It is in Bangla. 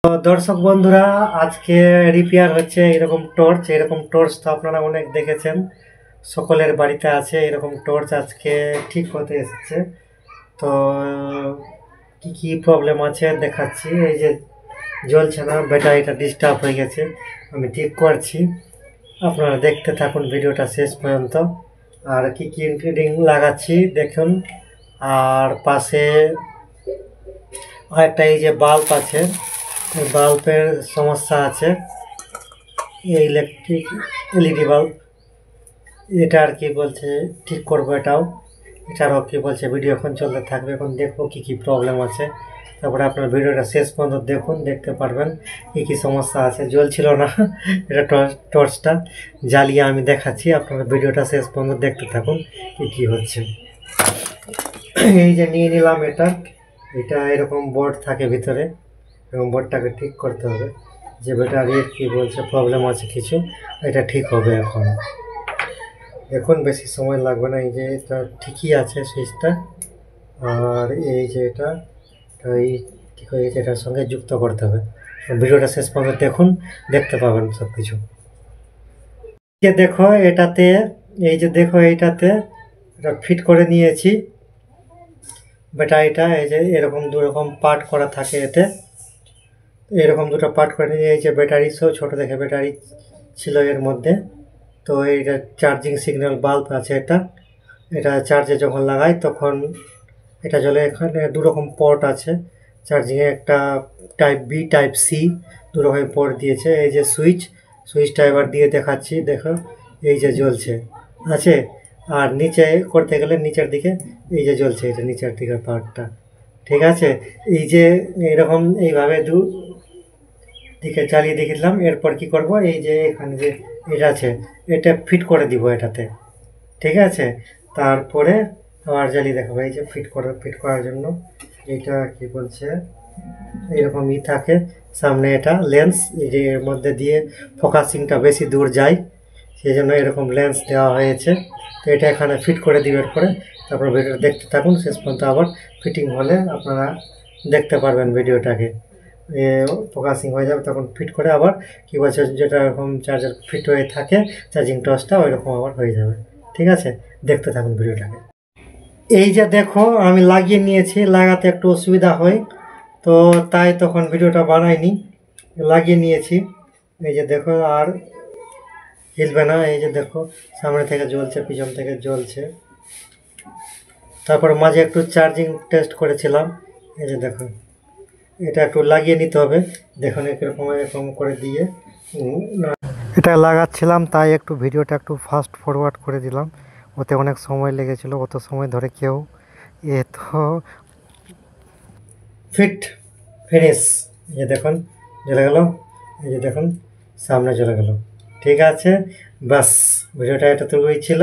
তো দর্শক বন্ধুরা, আজকে রিপেয়ার হচ্ছে এরকম টর্চ তো আপনারা অনেক দেখেছেন, সকলের বাড়িতে আছে এরকম টর্চ। আজকে ঠিক হতে এসেছে। তো কি কি প্রবলেম আছে দেখাচ্ছি। এই যে জ্বলছে না, ব্যাটারিটা ডিস্টার্ব হয়ে গেছে, আমি ঠিক করছি। আপনারা দেখতে থাকুন ভিডিওটা শেষ পর্যন্ত। আর কি কি ইনগ্রিডিয়েন্ট লাগাচ্ছি দেখুন। আর পাশে আরেকটা এই যে বাল্ব আছে, এই বাল্বের সমস্যা আছে। এই ইলেকট্রিক এলইডি বাল্ব, এটা আর কি বলছে ঠিক করবো এটারও কি বলছে ভিডিও এখন চলতে থাকবে। এখন দেখবো কি কি প্রবলেম আছে, তারপরে আপনার ভিডিওটা শেষ পর্যন্ত দেখুন, দেখতে পারবেন কি কি সমস্যা আছে। জ্বলছিল না এটা টর্চটা জ্বালিয়ে আমি দেখাচ্ছি, আপনারা ভিডিওটা শেষ পর্যন্ত দেখতে থাকুন কি কি হচ্ছে। এই যে নিয়ে নিলাম এটা এরকম বোর্ড থাকে ভিতরে, এবং বোর্ডটাকে ঠিক করতে হবে যে ব্যাটারির কি বলছে প্রবলেম আছে কিছু, এটা ঠিক হবে এখন। এখন বেশি সময় লাগবে না। এই যে এটা ঠিকই আছে সুইচটা, আর এই যে এটা এই ঠিক হয়ে গেছে, এটার সঙ্গে যুক্ত করতে হবে। ভিডিওটা শেষ পর্যন্ত দেখুন, দেখতে পাবেন সব কিছু। দেখো এটাতে, এইটাতে এটা ফিট করে নিয়েছি ব্যাটারিটা। এই যে এরকম দুরকম পার্ট করা থাকে এতে, এরকম দুটো পার্ট করে নিয়ে এই যে ব্যাটারি সব ছোটো দেখে ব্যাটারি ছিল এর মধ্যে। তো এইটা চার্জিং সিগন্যাল বাল্ব আছে, এটা চার্জে যখন লাগাই তখন এটা জ্বলে। এখানে দুরকম পোর্ট আছে চার্জিংয়ে, একটা টাইপ বি টাইপ সি, দুরকম পোর্ট দিয়েছে। এই যে সুইচটা এবার দিয়ে দেখাচ্ছি, দেখো এই যে জ্বলছে আছে। আর নিচে করতে গেলে নিচের দিকে এই যে জ্বলছে, এটা নিচের দিকের পার্টটা ঠিক আছে। এই যে এইরকম এইভাবে দিকে চালিয়ে দেখলাম। এরপর কি করব, এই যে এখানে যে এটা আছে এটা ফিট করে দিব এটাতে, ঠিক আছে। তারপরে আবার জ্বালিয়ে দেখাবো। এই যে ফিট করার জন্য এটা কি বলছে এরকম থাকে সামনে, এটা লেন্স, এই যে এর মধ্যে দিয়ে ফোকাসিংটা বেশি দূর যায়, সেই জন্য এরকম লেন্স দেওয়া হয়েছে। তো এটা এখানে ফিট করে দিবে, পরে তারপর ভিডিওটা দেখতে থাকুন শেষ পর্যন্ত। আবার ফিটিং হলে আপনারা দেখতে পারবেন ভিডিওটাকে, ফোকাসিং হয়ে যাবে তখন ফিট করে আবার কি বলছে যেটা এরকম চার্জার ফিট হয়ে থাকে চার্জিং টর্চটা ওইরকম আবার হয়ে যাবে, ঠিক আছে। দেখতে থাকুন ভিডিওটাকে। এই যে দেখো আমি লাগিয়ে নিয়েছি, লাগাতে একটু অসুবিধা হয় তো তাই তখন ভিডিওটা বানাইনি, লাগিয়ে নিয়েছি। এই যে দেখো আর হিলবে না, এই যে দেখো সামনে থেকে জ্বলছে, পিছন থেকে জ্বলছে। তারপর মাঝে একটু চার্জিং টেস্ট করেছিলাম, এই যে দেখো এটা একটু লাগিয়ে নিতে হবে। দেখুন এরকম করে দিয়ে এটা লাগাচ্ছিলাম, তাই একটু ভিডিওটা একটু ফাস্ট ফরওয়ার্ড করে দিলাম, ওতে অনেক সময় লেগেছিল, অত সময় ধরে কেউ তো ফিনিশ। এই যে দেখুন জ্বলে গেল, এই যে দেখুন সামনে চলে গেল, ঠিক আছে। বাস ভিডিওটা এটা তুলবেই ছিল।